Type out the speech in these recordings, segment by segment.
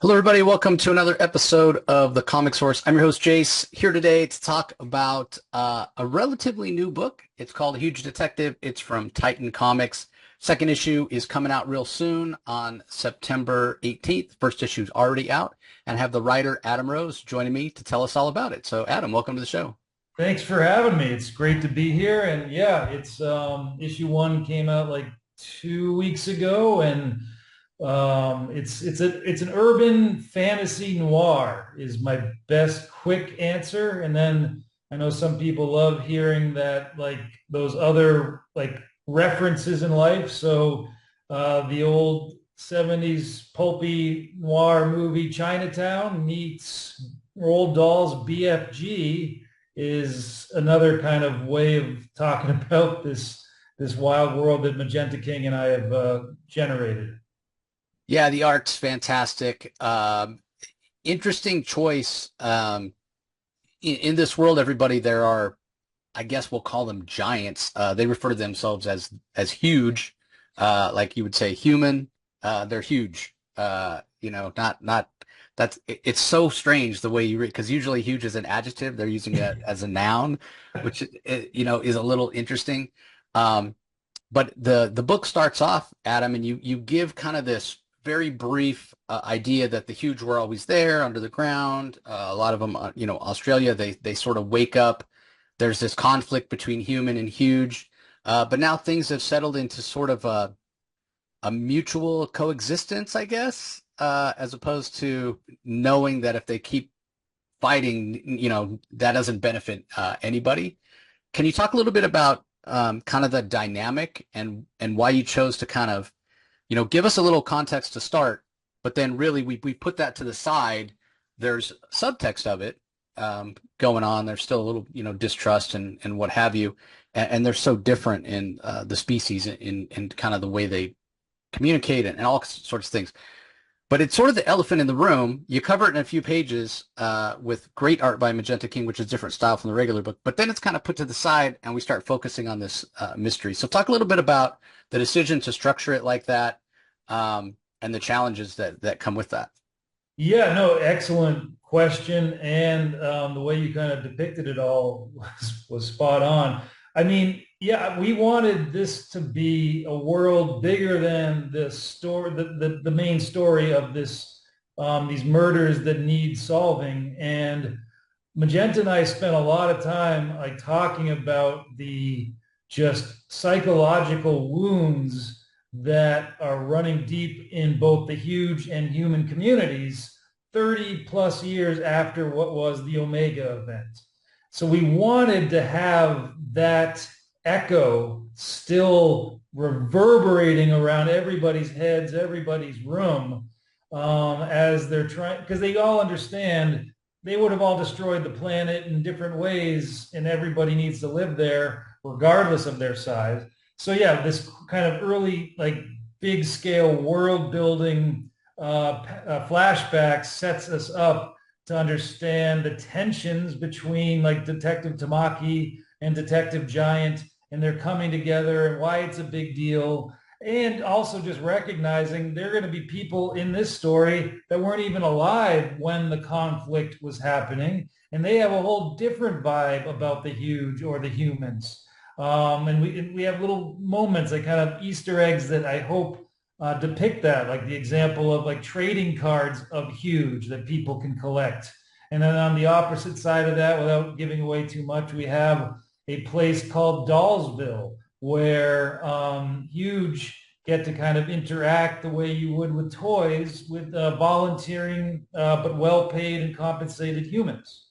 Hello, everybody. Welcome to another episode of The Comic Source. I'm your host, Jace, here today to talk about a relatively new book. It's called Huge Detective. It's from Titan Comics. Second issue is coming out real soon on September 18th. First issue is already out, and I have the writer Adam Rose joining me to tell us all about it. So, Adam, welcome to the show. Thanks for having me. It's great to be here. And yeah, it's issue one came out like 2 weeks ago, and it's an urban fantasy noir is my best quick answer. And then I know some people love hearing that like those other like references in life. So the old 70s pulpy noir movie Chinatown meets Roald Dahl's BFG is another kind of way of talking about this wild world that Magenta King and I have generated. Yeah, the art's fantastic. Interesting choice. In this world, everybody, there are, I guess we'll call them giants. They refer to themselves as huge, like you would say human. They're huge. Not it's so strange the way you read because usually huge is an adjective. They're using it as a noun, which is a little interesting. Um, but the book starts off, Adam, and you give kind of this very brief idea that the huge were always there under the ground. A lot of them, Australia, they sort of wake up. There's this conflict between human and huge, but now things have settled into sort of a mutual coexistence, I guess, as opposed to knowing that if they keep fighting, that doesn't benefit anybody. Can you talk a little bit about kind of the dynamic and why you chose to kind of, give us a little context to start, but then really we put that to the side. There's subtext of it going on. There's still a little, distrust and what have you. And they're so different in the species in kind of the way they communicate and all sorts of things. But it's sort of the elephant in the room. You cover it in a few pages with great art by Magenta King, which is a different style from the regular book. But then it's kind of put to the side, and we start focusing on this mystery. So talk a little bit about the decision to structure it like that, and the challenges that come with that. Yeah, no, excellent question. And the way you kind of depicted it all was spot on. I mean, yeah, we wanted this to be a world bigger than the story, the main story of these murders that need solving. And Magenta and I spent a lot of time like talking about the just psychological wounds that are running deep in both the huge and human communities 30 plus years after what was the Omega event. So we wanted to have that echo still reverberating around everybody's heads, everybody's room, as they're trying, because they all understand they would have all destroyed the planet in different ways, and everybody needs to live there regardless of their size. So yeah, this kind of early, like big scale world building flashback sets us up to understand the tensions between like Detective Tamaki and Detective Giant, and they're coming together and why it's a big deal. And also just recognizing there are going to be people in this story that weren't even alive when the conflict was happening. And they have a whole different vibe about the huge or the humans. And we have little moments, like kind of Easter eggs that I hope depict that, like the example of like trading cards of huge that people can collect. And then on the opposite side of that, without giving away too much, we have a place called Dollsville where huge get to kind of interact the way you would with toys with volunteering but well-paid and compensated humans.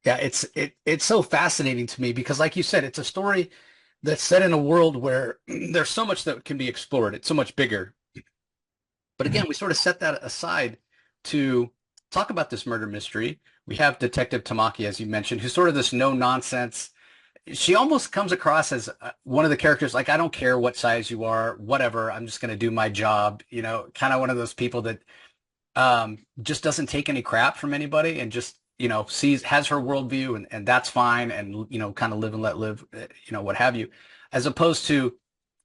Yeah, it's so fascinating to me because, like you said, it's a story that's set in a world where there's so much that can be explored. It's so much bigger. But again, we sort of set that aside to talk about this murder mystery. We have Detective Tamaki, as you mentioned, who's sort of this no nonsense. She almost comes across as one of the characters, like, I don't care what size you are, whatever, I'm just going to do my job. Kind of one of those people that just doesn't take any crap from anybody and just, has her worldview and that's fine. And, kind of live and let live, what have you, as opposed to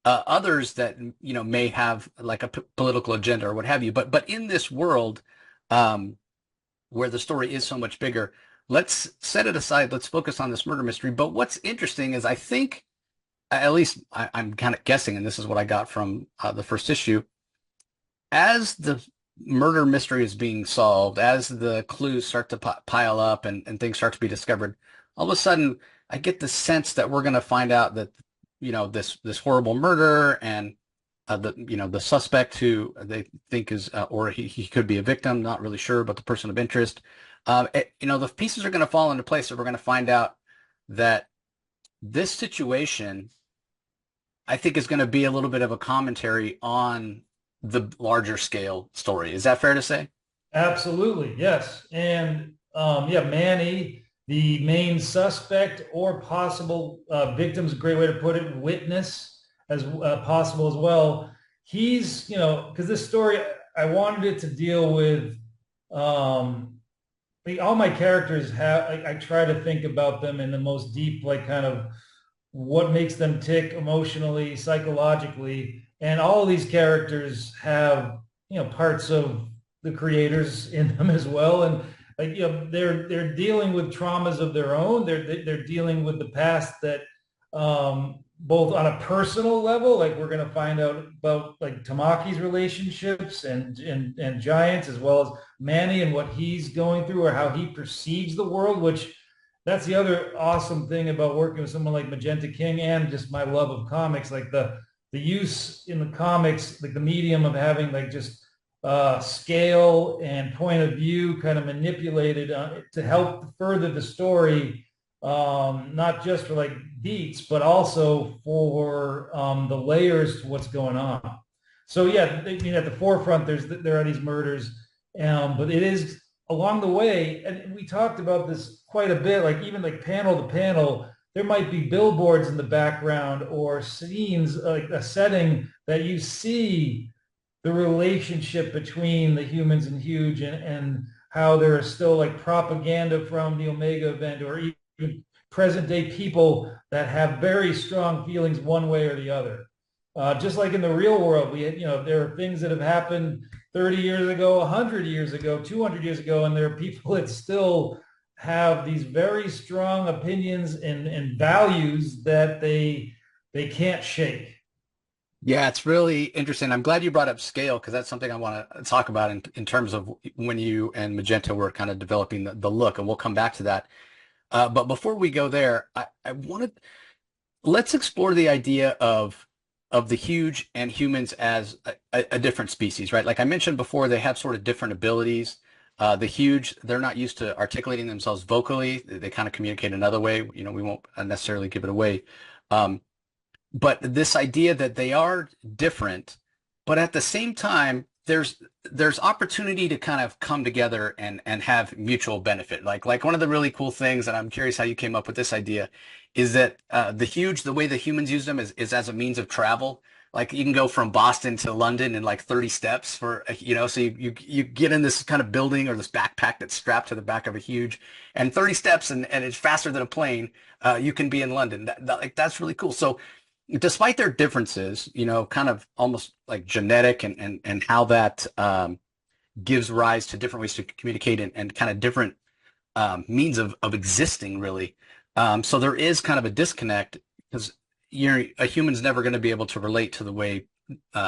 others that may have like a political agenda or what have you. But in this world, um, where the story is so much bigger, let's set it aside. Let's focus on this murder mystery. But what's interesting is I think, at least I'm kind of guessing, and this is what I got from the first issue, as the murder mystery is being solved, as the clues start to pile up and things start to be discovered, all of a sudden I get the sense that we're going to find out that this horrible murder and the suspect who they think is or he could be a victim, not really sure, but the person of interest. The pieces are going to fall into place, so we're going to find out that this situation, I think, is going to be a little bit of a commentary on the larger scale story. Is that fair to say? Absolutely, yes. And yeah, Manny, the main suspect or possible victim is a great way to put it, witness as possible as well. He's, because this story, I wanted it to deal with all my characters have, I try to think about them in the most deep, like kind of what makes them tick emotionally, psychologically. And all of these characters have, parts of the creators in them as well. And like, they're dealing with traumas of their own. They're dealing with the past that both on a personal level, like we're going to find out about like Tamaki's relationships and Giants, as well as Manny and what he's going through or how he perceives the world, which that's the other awesome thing about working with someone like Magenta King and just my love of comics, like the use in the comics, like the medium of having like just scale and point of view kind of manipulated to help further the story, not just for like beats, but also for the layers to what's going on. So yeah, I mean, at the forefront, there are these murders, but it is along the way, and we talked about this quite a bit, like even like panel to panel, there might be billboards in the background or scenes, like a setting that you see the relationship between the humans and Huge and how there is still like propaganda from the Omega event or even present day people that have very strong feelings one way or the other. Just like in the real world, there are things that have happened 30 years ago, 100 years ago, 200 years ago, and there are people that still have these very strong opinions and values that they can't shake. Yeah, it's really interesting. I'm glad you brought up scale because that's something I want to talk about in terms of when you and Magenta were kind of developing the look, and we'll come back to that. But before we go there, I wanted let's explore the idea of the huge and humans as a different species, right? Like I mentioned before, they have sort of different abilities. The huge, they're not used to articulating themselves vocally. They kind of communicate another way. We won't necessarily give it away. Um, but this idea that they are different, but at the same time, there's opportunity to kind of come together and have mutual benefit. Like one of the really cool things, and I'm curious how you came up with this idea, is that the way the humans use them is as a means of travel. Like you can go from Boston to London in like 30 steps so you get in this kind of building or this backpack that's strapped to the back of a huge and 30 steps and it's faster than a plane. You can be in London. Like that's really cool. So despite their differences, kind of almost like genetic and how that gives rise to different ways to communicate and kind of different means of existing, really. So there is kind of a disconnect because a human's never going to be able to relate to the way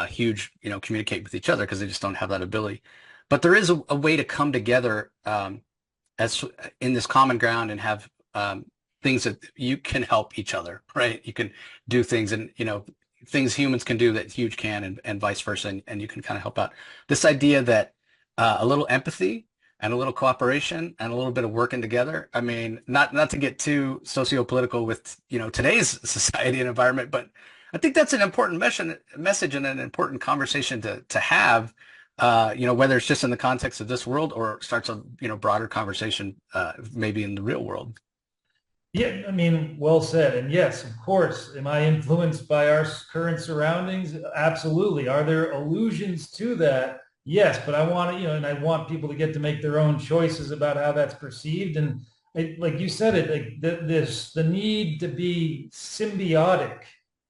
huge, communicate with each other because they just don't have that ability. But there is a way to come together as in this common ground and have things that you can help each other, right? You can do things and, things humans can do that huge can and vice versa. And you can kind of help out. This idea that a little empathy and a little cooperation and a little bit of working together. I mean, not to get too socio-political with, today's society and environment, but I think that's an important message and an important conversation to have, whether it's just in the context of this world or starts a, broader conversation, maybe in the real world. Yeah, I mean, well said. And yes, of course, am I influenced by our current surroundings? Absolutely. Are there allusions to that? Yes, but I want to, and I want people to get to make their own choices about how that's perceived. And like you said it, like the need to be symbiotic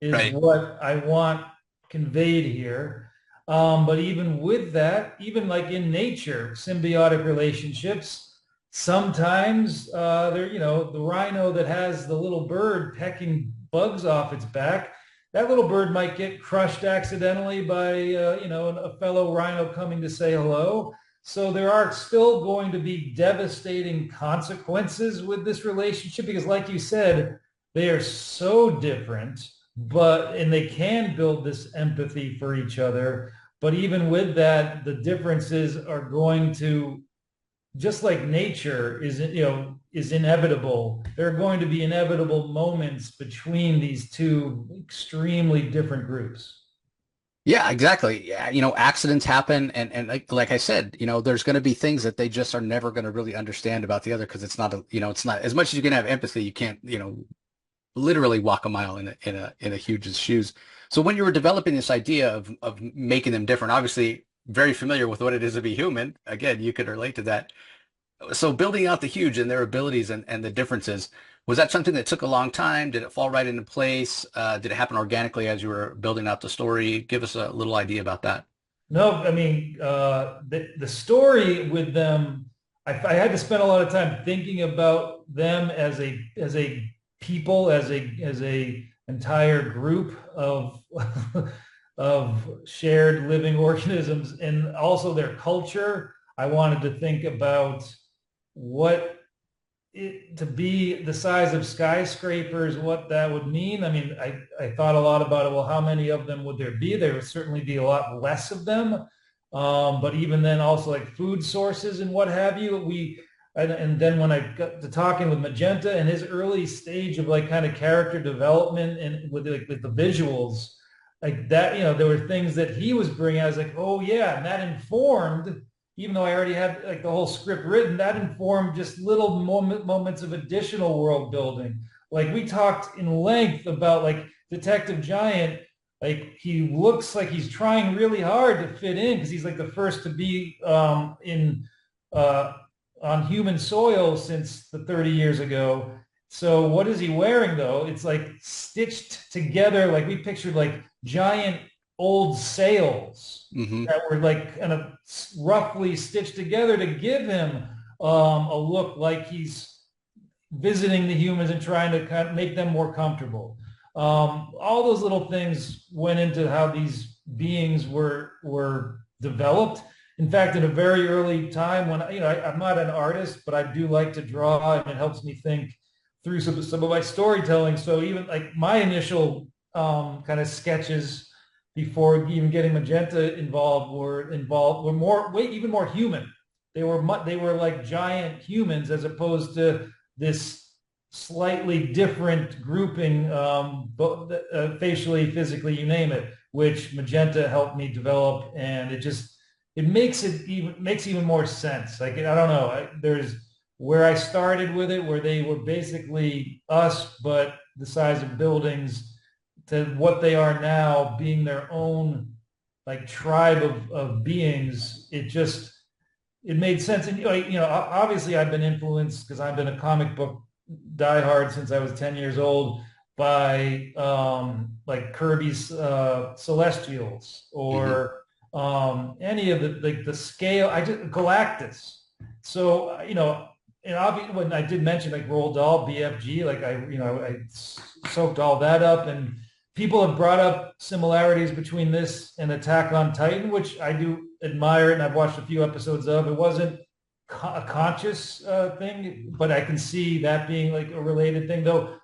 is Right. what I want conveyed here. But even with that, even like in nature, symbiotic relationships, sometimes they're, the rhino that has the little bird pecking bugs off its back, that little bird might get crushed accidentally by, a fellow rhino coming to say hello. So there are still going to be devastating consequences with this relationship because, like you said, they are so different, and they can build this empathy for each other. But even with that, the differences are going to, just like nature is inevitable. There are going to be inevitable moments between these two extremely different groups. Yeah, exactly. Yeah, accidents happen, and like I said, there's going to be things that they just are never going to really understand about the other because it's not as much as you can have empathy, you can't, literally walk a mile in a huge's shoes. So when you were developing this idea of making them different, obviously very familiar with what it is to be human. Again, you could relate to that. So building out the huge and their abilities and the differences, was that something that took a long time? Did it fall right into place? Did it happen organically as you were building out the story? Give us a little idea about that. No, I mean, the story with them, I had to spend a lot of time thinking about them as a people, as a entire group of of shared living organisms, and also their culture. I wanted to think about what to be the size of skyscrapers, what that would mean. I mean, I thought a lot about it. Well, how many of them would there be? There would certainly be a lot less of them. But even then, also like food sources and what have you. And then when I got to talking with Magenta and his early stage of like kind of character development and with the visuals, like that, there were things that he was bringing. I was like, oh yeah, and that informed, even though I already had like the whole script written, that informed just little moments of additional world building. Like we talked in length about like Detective Giant, like he looks like he's trying really hard to fit in because he's like the first to be in uh, on human soil since the 30 years ago. So what is he wearing though? It's like stitched together, like we pictured like giant old sails Hmm. that were like kind of roughly stitched together to give him a look like he's visiting the humans and trying to kind of make them more comfortable. All those little things went into how these beings were developed. In fact, in a very early time, when I'm not an artist, but I do like to draw, and it helps me think through some of my storytelling. So even like my initial kind of sketches before even getting Magenta involved were even more human. They were like giant humans as opposed to this slightly different grouping, facially, physically, you name it, which Magenta helped me develop, and it makes even more sense. Like I don't know, there's where I started with it, where they were basically us, but the size of buildings, to what they are now, being their own like tribe of beings. It made sense. And obviously I've been influenced because I've been a comic book diehard since I was 10 years old by like Kirby's Celestials Hmm. or any of the scale. I just Galactus. So and obviously when I did mention like Roald Dahl, BFG, like I soaked all that up, and people have brought up similarities between this and Attack on Titan, which I do admire it, and I've watched a few episodes of. It wasn't a conscious thing, but I can see that being like a related thing. Though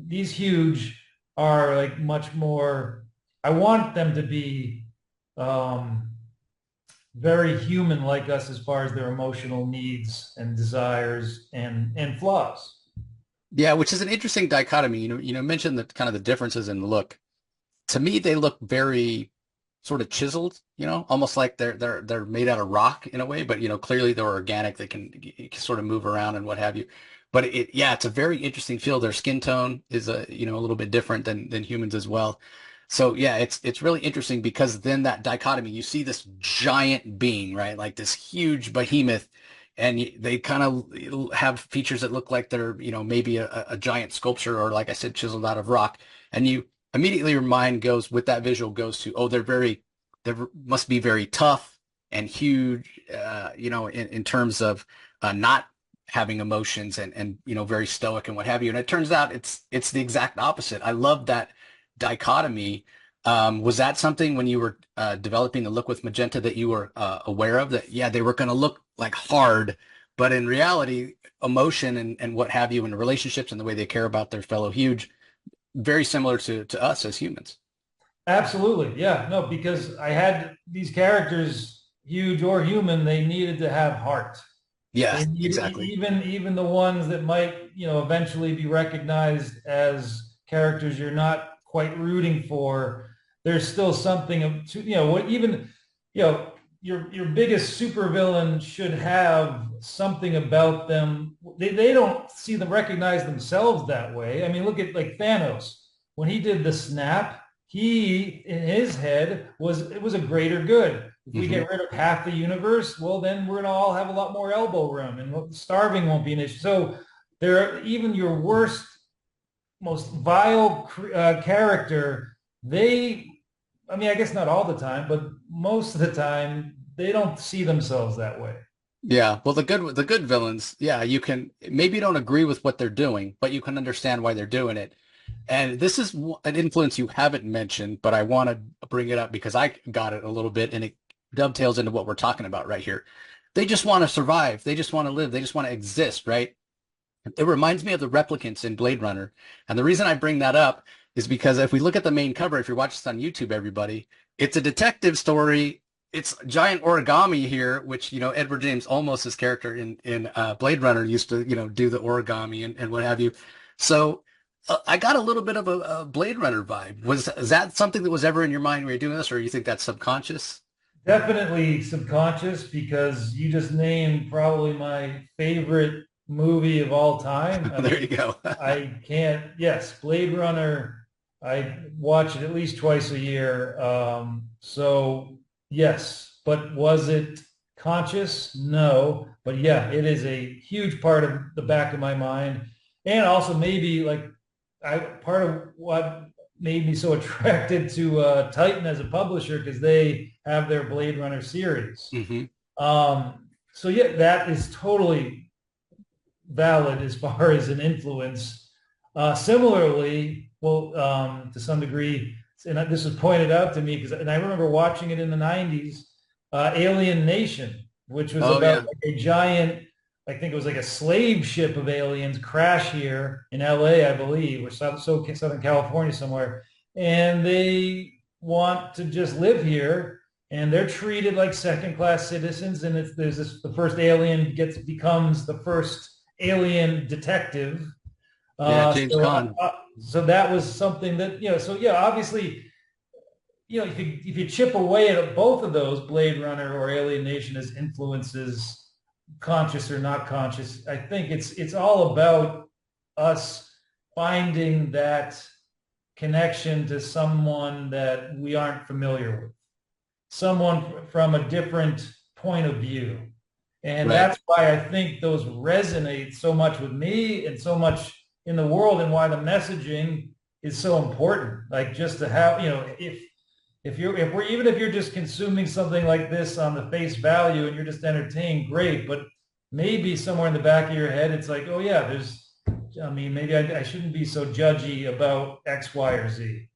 these huge are like much more. I want them to be um, very human like us as far as their emotional needs and desires and flaws. Yeah, which is an interesting dichotomy. Mentioned the kind of the differences in look. To me, they look very sort of chiseled, almost like they're made out of rock in a way, but clearly they're organic. They can sort of move around and what have you. But yeah, it's a very interesting feel. Their skin tone is a little bit different than humans as well. So yeah, it's really interesting because then that dichotomy, you see this giant being, right? Like this huge behemoth, and they kind of have features that look like they're, maybe a giant sculpture or like I said, chiseled out of rock. And you immediately your mind goes with that visual goes to, oh, they must be very tough and huge, in terms of not having emotions and very stoic and what have you. And it turns out it's the exact opposite. I love that dichotomy. Was that something when you were developing the look with Magenta that you were aware of, that, yeah, they were going to look like hard, but in reality, emotion and what have you, and relationships and the way they care about their fellow huge, very similar to us as humans. Absolutely. Yeah. No, because I had these characters, huge or human, they needed to have heart. Yeah, They need exactly. even the ones that might, eventually be recognized as characters you're not quite rooting for. There's still something of, what even, your biggest supervillain should have something about them. They don't see them recognize themselves that way. I mean, look at like Thanos. When he did the snap, he in his head it was a greater good. If we Hmm. get rid of half the universe, well, then we're going to all have a lot more elbow room and starving won't be an issue. So there are even your worst, most vile character, I mean, I guess not all the time, but most of the time, they don't see themselves that way. Yeah, well, the good villains, yeah, you can maybe don't agree with what they're doing, but you can understand why they're doing it. And this is an influence you haven't mentioned, but I want to bring it up because I got it a little bit, and it dovetails into what we're talking about right here. They just want to survive. They just want to live. They just want to exist, right? It reminds me of the replicants in Blade Runner. And the reason I bring that up is because if we look at the main cover, if you're watching this on YouTube, everybody, it's a detective story. It's giant origami here, which, Edward James Olmos's character in Blade Runner used to, do the origami and what have you. So I got a little bit of a Blade Runner vibe. Is that something that was ever in your mind when you're doing this, or you think that's subconscious? Definitely subconscious because you just named probably my favorite movie of all time. I There you mean, go. I can't, yes, Blade Runner, I watch it at least twice a year. So yes, but was it conscious? No, but yeah, it is a huge part of the back of my mind. And also maybe like part of what made me so attracted to Titan as a publisher because they have their Blade Runner series. Hmm. So yeah, that is totally valid as far as an influence. Similarly, well, to some degree, and this was pointed out to me because, and I remember watching it in the '90s, Alien Nation, which was Oh about yeah. like a giant, I think it was like a slave ship of aliens crash here in LA, I believe, or Southern California somewhere, and they want to just live here and they're treated like second class citizens. And there's this the first alien becomes the first alien detective. Yeah, Uh, James so Caan. so that was something that So yeah, obviously, if you chip away at both of those, Blade Runner or Alien Nation, as influences, conscious or not conscious, I think it's all about us finding that connection to someone that we aren't familiar with, someone from a different point of view. And Right. that's why I think those resonate so much with me and so much in the world, and why the messaging is so important. Like, just to have, if you're just consuming something like this on the face value and you're just entertained, great. But maybe somewhere in the back of your head, it's like, oh yeah, I mean, maybe I shouldn't be so judgy about X, Y, or Z.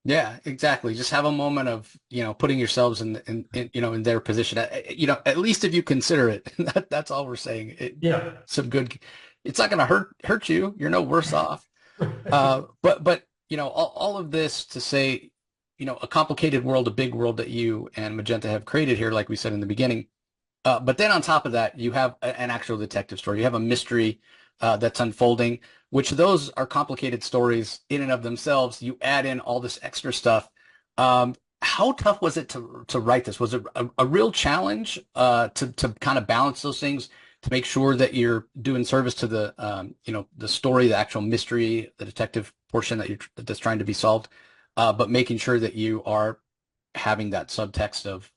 Yeah, exactly. Just have a moment of, putting yourselves in their position. At least if you consider it, that's all we're saying. Yeah. Some good, it's not going to hurt you. You're no worse off. But all of this to say, a complicated world, a big world that you and Magenta have created here, like we said in the beginning. But then on top of that, you have an actual detective story. You have a mystery that's unfolding, which those are complicated stories in and of themselves. You add in all this extra stuff. How tough was it to write this? Was it a real challenge to kind of balance those things to make sure that you're doing service to the story, the actual mystery, the detective portion that's trying to be solved, but making sure that you are having that subtext of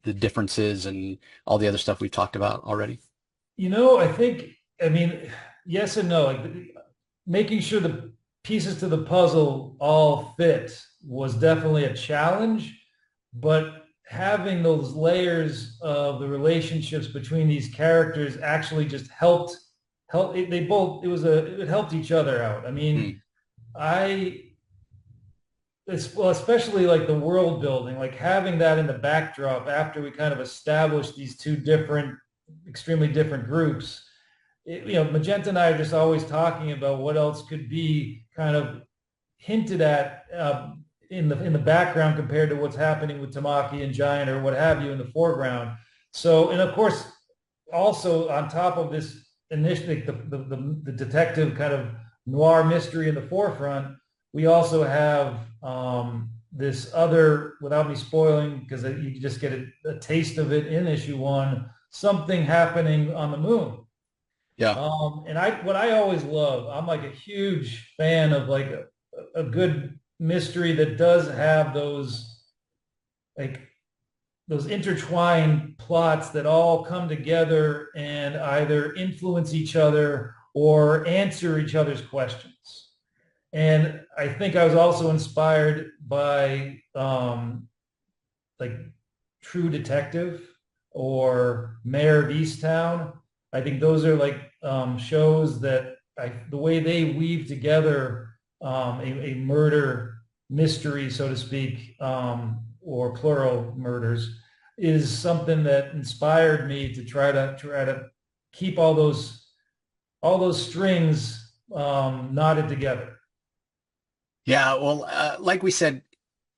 the differences and all the other stuff we've talked about already. I think, I mean, yes and no. Like, making sure the pieces to the puzzle all fit was definitely a challenge, but having those layers of the relationships between these characters actually just help they both it helped each other out. I mean, Mm. I well, especially like the world building, like having that in the backdrop after we kind of established these two different, extremely different groups. Magenta and I are just always talking about what else could be kind of hinted at in the background compared to what's happening with Tamaki and Giant or what have you in the foreground. So, and of course, also on top of this initially the detective kind of noir mystery in the forefront, we also have this other, without me spoiling, because you just get a taste of it in issue one, something happening on the moon. Yeah. And what I always love, I'm like a huge fan of like a good mystery that does have like those intertwined plots that all come together and either influence each other or answer each other's questions. And I think I was also inspired by like True Detective or Mayor of Easttown. I think those are like shows that the way they weave together a murder mystery, so to speak, or plural murders, is something that inspired me to try to keep all those strings knotted together. Yeah. Well, like we said,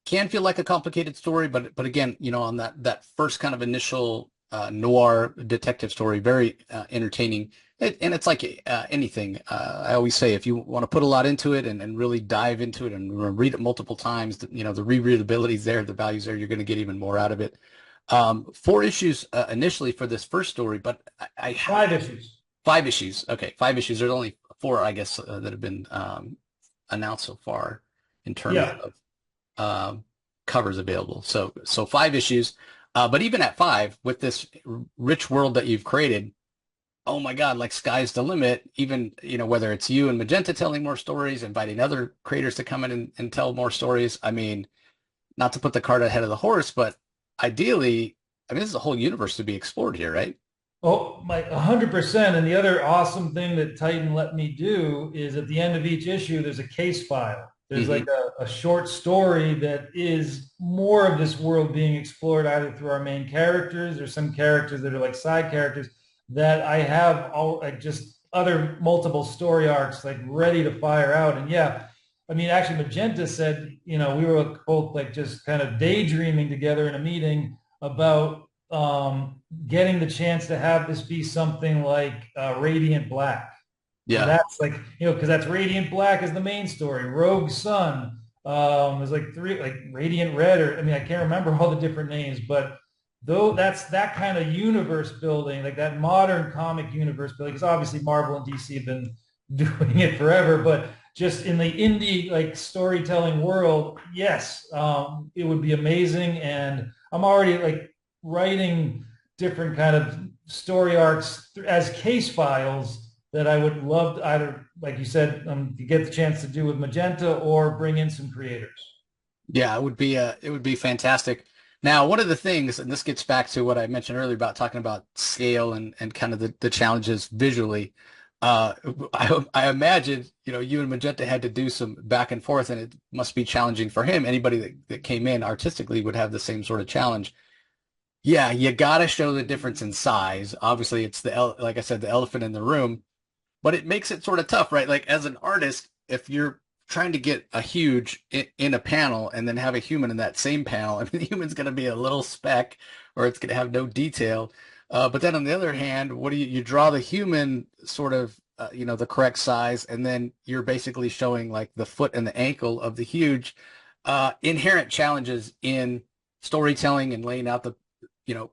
can feel like a complicated story, but again, on that first kind of initial noir detective story, very entertaining. And it's like anything. I always say, if you want to put a lot into it and really dive into it and read it multiple times, the rereadability is there, the value's there, you're going to get even more out of it. Four issues initially for this first story, but I 5 issues. five issues. Okay, five issues. There's only four, I guess, that have been announced so far in terms Yeah. of covers available. So five issues. But even at five, with this rich world that you've created, oh my God, like sky's the limit. Even, whether it's you and Magenta telling more stories, inviting other creators to come in and tell more stories. I mean, not to put the cart ahead of the horse, but ideally, I mean, this is a whole universe to be explored here, right? Oh, my 100%. And the other awesome thing that Titan let me do is at the end of each issue, there's a case file. There's like Hmm. a short story that is more of this world being explored either through our main characters or some characters that are like side characters that I have all like just other multiple story arcs like ready to fire out. And yeah, I mean, actually, Magenta said, we were both like just kind of daydreaming together in a meeting about getting the chance to have this be something like Radiant Black, where Yeah. that's like, because that's Radiant Black is the main story. Rogue Sun, there's like three, like Radiant Red, or I mean, I can't remember all the different names, but though that's that kind of universe building, like that modern comic universe building, because obviously Marvel and DC have been doing it forever, but just in the indie like storytelling world, yes, it would be amazing. And I'm already like writing different kind of story arcs as case files that I would love to either, like you said, to get the chance to do with Magenta or bring in some creators. Yeah, it would be fantastic. Now, one of the things, and this gets back to what I mentioned earlier about talking about scale and kind of the challenges visually. Uh, I imagine, you and Magenta had to do some back and forth, and it must be challenging for him. Anybody that came in artistically would have the same sort of challenge. Yeah, you got to show the difference in size. Obviously, it's like I said, the elephant in the room, but it makes it sort of tough, right? Like as an artist, if you're trying to get a huge in a panel and then have a human in that same panel, I mean, the human's going to be a little speck or it's going to have no detail. But then on the other hand, what do you draw the human sort of, the correct size, and then you're basically showing like the foot and the ankle of the huge inherent challenges in storytelling and laying out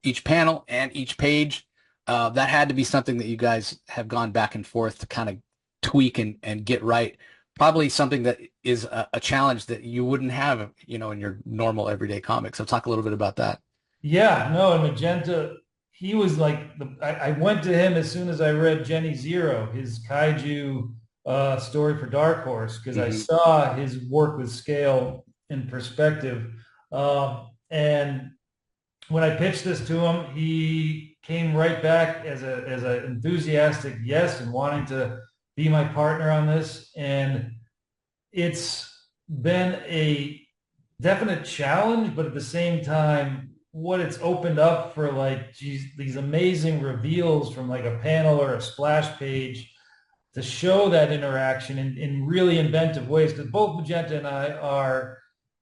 each panel and each page. That had to be something that you guys have gone back and forth to kind of tweak and get right. Probably something that is a challenge that you wouldn't have, in your normal everyday comics. So talk a little bit about that. Yeah, no, and Magenta, he was like I went to him as soon as I read Jenny Zero, his kaiju story for Dark Horse because I Hmm. saw his work with scale and perspective. And when I pitched this to him, he came right back as a enthusiastic yes and wanting to be my partner on this. And it's been a definite challenge, but at the same time, what it's opened up for like geez, these amazing reveals from like a panel or a splash page to show that interaction in really inventive ways. Because both Magenta and I are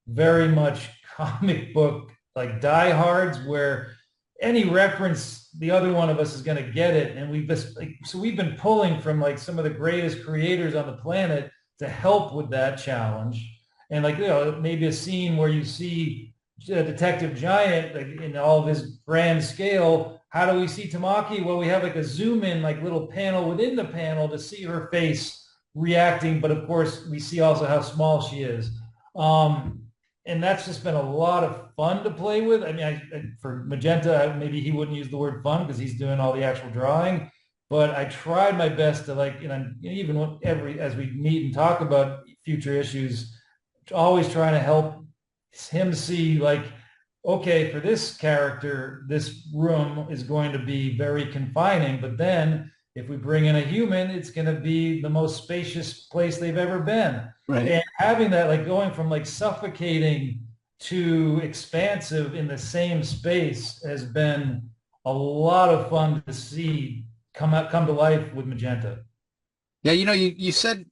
very much comic book like diehards, where any reference the other one of us is going to get it, and we've just like, so we've been pulling from like some of the greatest creators on the planet to help with that challenge. And like maybe a scene where you see Detective Giant like, in all of his grand scale. How do we see Tamaki? Well, we have like a zoom in, like little panel within the panel to see her face reacting. But of course, we see also how small she is. Um, and that's just been a lot of fun to play with. I mean, for Magenta, maybe he wouldn't use the word fun because he's doing all the actual drawing. But I tried my best to like, even as we meet and talk about future issues, always trying to help him see like, okay, for this character, this room is going to be very confining, but then if we bring in a human, it's going to be the most spacious place they've ever been. Right. And having that, like going from like suffocating to expansive in the same space has been a lot of fun to see come to life with Magenta. Yeah, you said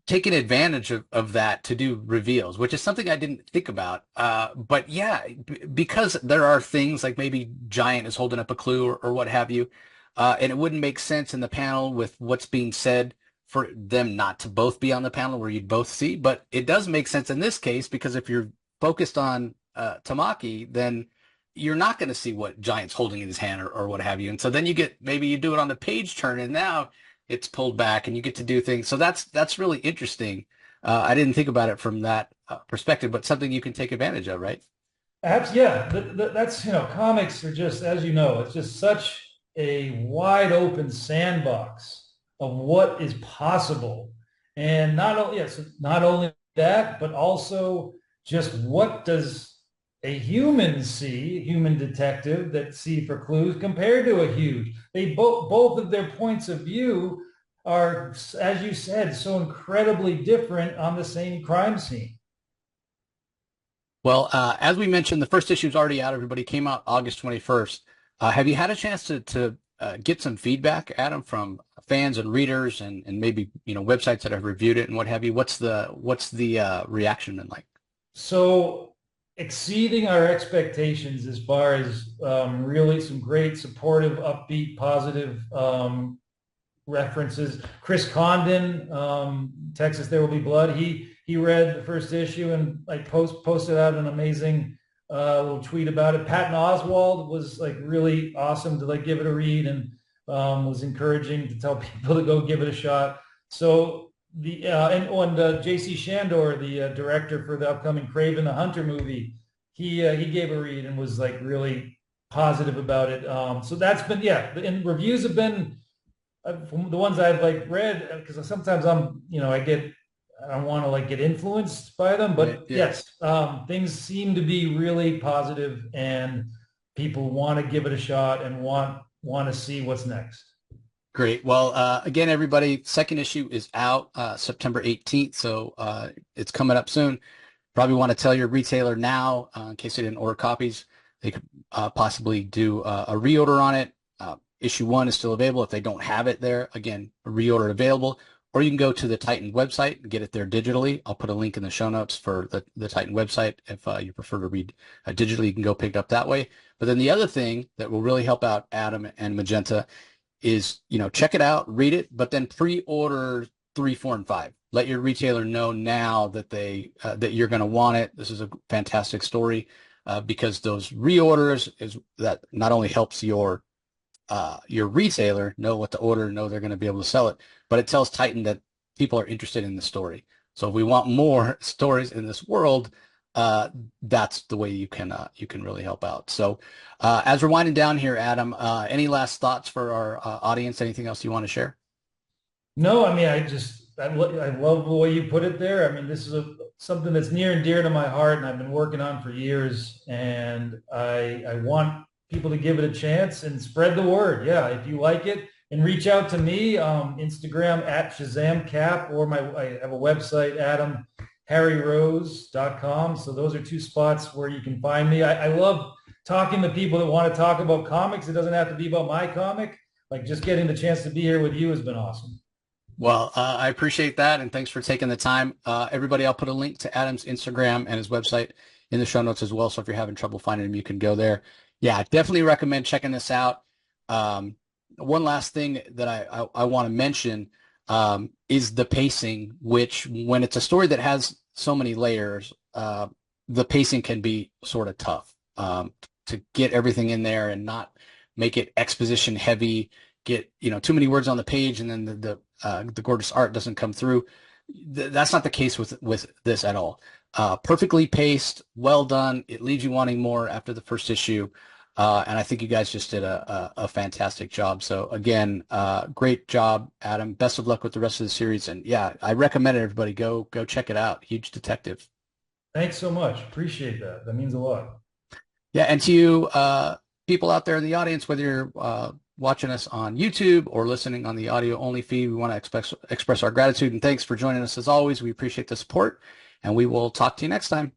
taking advantage of that to do reveals, which is something I didn't think about. But yeah, because there are things like maybe Giant is holding up a clue or what have you, and it wouldn't make sense in the panel with what's being said for them not to both be on the panel where you'd both see. But it does make sense in this case because if you're focused on Tamaki, then you're not going to see what Giant's holding in his hand or what have you. And so then maybe you do it on the page turn, and now it's pulled back and you get to do things. So that's really interesting. I didn't think about it from that perspective, but something you can take advantage of, right? Perhaps, yeah. That's comics are just as it's just such a wide open sandbox of what is possible, and not only that, but also just what does a human see, a human detective that see for clues compared to a huge. They both of their points of view are, as you said, so incredibly different on the same crime scene. Well, as we mentioned, the first issue is already out. Everybody came out August 21st. Have you had a chance to get some feedback, Adam, from fans and readers and maybe websites that have reviewed it and what have you? What's the reaction been like? So exceeding our expectations as far as really some great supportive, upbeat, positive references. Chris Condon, Texas There Will Be Blood. He read the first issue and like posted out an amazing little tweet about it. Patton Oswald was like really awesome to like give it a read and was encouraging to tell people to go give it a shot. So and J.C. Shandor, the director for the upcoming Craven the Hunter movie, he gave a read and was like really positive about it. So that's been and reviews have been from the ones I've like read because sometimes I don't want to like get influenced by them, Right. but Yeah. yes, things seem to be really positive and people want to give it a shot and want to see what's next. Great. Well, again, everybody, second issue is out September 18th, so it's coming up soon. Probably want to tell your retailer now, in case they didn't order copies, they could possibly do a reorder on it. Issue one is still available. If they don't have it there, again, a reorder available. Or you can go to the Titan website and get it there digitally. I'll put a link in the show notes for the Titan website. If you prefer to read digitally, you can go pick it up that way. But then the other thing that will really help out Adam and Magenta is, check it out, read it, but then pre-order 3, 4, and 5. Let your retailer know now that that you're going to want it. This is a fantastic story because those reorders is that not only helps your retailer know what to order, know they're going to be able to sell it, but it tells Titan that people are interested in the story. So if we want more stories in this world, uh, that's the way you can really help out. So as we're winding down here, Adam, any last thoughts for our audience? Anything else you want to share? No, I mean, I love the way you put it there. I mean, this is something that's near and dear to my heart, and I've been working on for years. And I want people to give it a chance and spread the word. Yeah, if you like it, and reach out to me, Instagram at ShazamCap, or I have a website, AdamHarryRose.com. So those are two spots where you can find me. I love talking to people that want to talk about comics. It doesn't have to be about my comic. Like just getting the chance to be here with you has been awesome. Well, I appreciate that, and thanks for taking the time. Everybody, I'll put a link to Adam's Instagram and his website in the show notes as well. So if you're having trouble finding him, you can go there. Yeah, definitely recommend checking this out. Um, One last thing that I want to mention is the pacing, which when it's a story that has so many layers, the pacing can be sort of tough to get everything in there and not make it exposition heavy, get too many words on the page, and then the gorgeous art doesn't come through. That's not the case with this at all. Perfectly paced, well done. It leaves you wanting more after the first issue, and I think you guys just did a fantastic job. So again, great job, Adam. Best of luck with the rest of the series, and yeah, I recommend it. Everybody go check it out. Huge detective. Thanks so much. Appreciate that. That means a lot. Yeah, and to you people out there in the audience, whether you're watching us on YouTube or listening on the audio only feed, we want to express our gratitude and thanks for joining us as always. We appreciate the support, and we will talk to you next time.